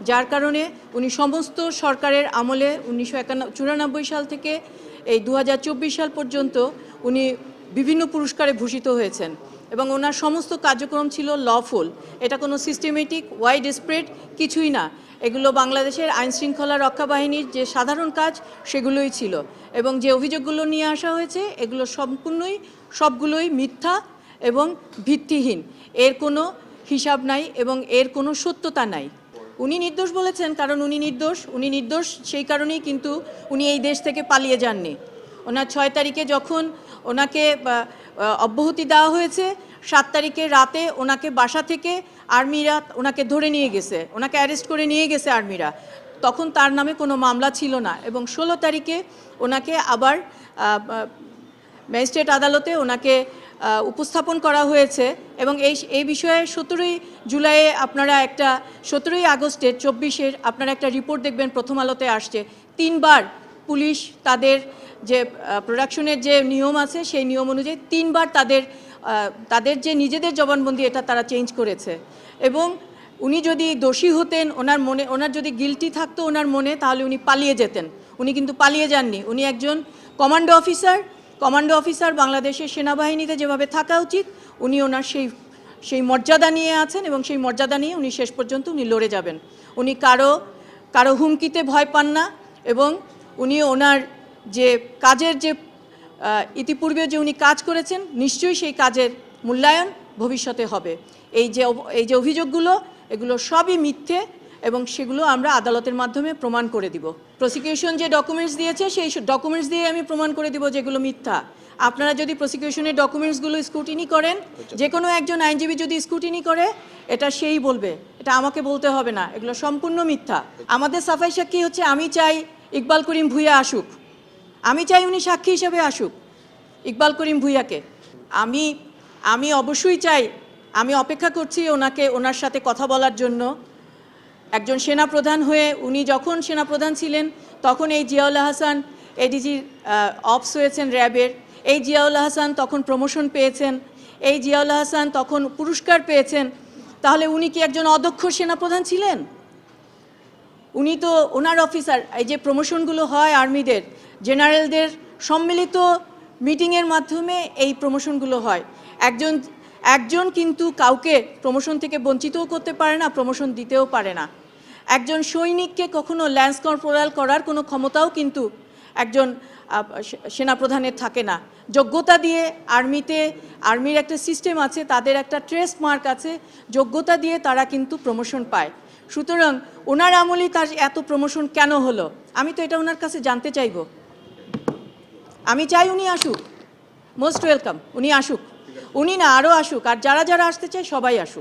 যার কারণে উনি সমস্ত সরকারের আমলে 1994 সাল থেকে এই 2024 সাল পর্যন্ত উনি বিভিন্ন পুরস্কারে ভূষিত হয়েছেন এবং ওনার সমস্ত কার্যক্রম ছিল লফুল। এটা কোনো সিস্টেমেটিক ওয়াইড স্প্রেড কিছুই না, এগুলো বাংলাদেশের আইনশৃঙ্খলা রক্ষা বাহিনীর যে সাধারণ কাজ সেগুলোই ছিল। এবং যে অভিযোগগুলো নিয়ে আসা হয়েছে এগুলো সবগুলোই মিথ্যা এবং ভিত্তিহীন, এর কোনো হিসাব নাই এবং এর কোনো সত্যতা নাই। উনি নির্দোষ বলেছেন কারণ উনি নির্দোষ সেই কারণেই কিন্তু উনি এই দেশ থেকে পালিয়ে যাননি। ওনার 6 তারিখে যখন ওনাকে অব্যাহতি দেওয়া হয়েছে, 7 তারিখে রাতে ওনাকে বাসা থেকে আর্মিরা ওনাকে ধরে নিয়ে গেছে, ওনাকে অ্যারেস্ট করে নিয়ে গেছে আর্মিরা। তখন তার নামে কোনো মামলা ছিল না এবং 16 তারিখে ওনাকে আবার ম্যাজিস্ট্রেট আদালতে ওনাকে উপস্থাপন করা হয়েছে এবং এই বিষয়ে 17ই আগস্টের 24-এর আপনারা একটা রিপোর্ট দেখবেন, প্রথম আলোতে আসছে। 3 বার পুলিশ তাদের যে প্রোডাকশনের যে নিয়ম আছে সেই নিয়ম অনুযায়ী 3 বার তাদের যে নিজেদের জবানবন্দি এটা তারা চেঞ্জ করেছে। এবং উনি যদি দোষী হতেন, ওনার যদি গিলটি থাকতো ওনার মনে, তাহলে উনি পালিয়ে যেতেন। উনি কিন্তু পালিয়ে যাননি। উনি একজন কমান্ডো অফিসার, বাংলাদেশের সেনাবাহিনীতে যেভাবে থাকা উচিত উনি ওনার সেই মর্যাদা নিয়ে আছেন এবং সেই মর্যাদা নিয়ে উনি শেষ পর্যন্ত উনি লড়ে যাবেন। উনি কারো হুমকিতে ভয় পান না এবং উনি ওনার যে কাজের যে ইতিপূর্বে যে উনি কাজ করেছেন নিশ্চয়ই সেই কাজের মূল্যায়ন ভবিষ্যতে হবে। এই যে অভিযোগগুলো এগুলো সবই মিথ্যে এবং সেগুলো আমরা আদালতের মাধ্যমে প্রমাণ করে দিব। প্রসিকিউশন যে ডকুমেন্টস দিয়েছে সেই ডকুমেন্টস দিয়ে আমি প্রমাণ করে দিব যেগুলো মিথ্যা। আপনারা যদি প্রসিকিউশনের ডকুমেন্টসগুলো স্ক্রুটিনি করেন, যে কোনো একজন আইনজীবী যদি স্ক্রুটিনি করে, এটা সেই বলবে, এটা আমাকে বলতে হবে না, এগুলো সম্পূর্ণ মিথ্যা। আমাদের সাফাই সাক্ষী হচ্ছে আমি চাই ইকবাল করিম ভূঁইয়া আসুক, আমি চাই উনি সাক্ষী হিসেবে আসুক ইকবাল করিম ভূঁইয়াকে। আমি অবশ্যই চাই, আমি অপেক্ষা করছি ওনার সাথে কথা বলার জন্য। একজন সেনাপ্রধান হয়ে উনি যখন সেনাপ্রধান ছিলেন তখন এই জিয়াউল হাসান এডিজির অপস হয়েছেন র্যাবের, এই জিয়াউল হাসান তখন প্রমোশন পেয়েছেন, এই জিয়াউল হাসান তখন পুরস্কার পেয়েছেন। তাহলে উনি কি একজন অদক্ষ সেনাপ্রধান ছিলেন? উনি তো ওনার অফিসার। এই যে প্রমোশনগুলো হয় আর্মিদের, জেনারেলদের সম্মিলিত মিটিংয়ের মাধ্যমে এই প্রমোশনগুলো হয়। একজন কিন্তু কাউকে প্রমোশন থেকে বঞ্চিতও করতে পারে না, প্রমোশন দিতেও পারে না। একজন সৈনিককে কখনো ল্যান্স কর্পোরাল করার কোনো ক্ষমতাও কিন্তু একজন সেনাপ্রধানের থাকে না। যোগ্যতা দিয়ে আর্মির একটা সিস্টেম আছে, তাদের একটা ট্রেস মার্ক আছে, যোগ্যতা দিয়ে তারা কিন্তু প্রমোশন পায়। সুতরাং ওনার আমলেই তার এত প্রমোশন কেন হলো, আমি তো এটা ওনার কাছে জানতে চাইব। আমি চাই উনি আসুক, মোস্ট ওয়েলকাম, উনি আসুক, উনি না আরও আসুক, আর যারা আসতে চায় সবাই আসুক।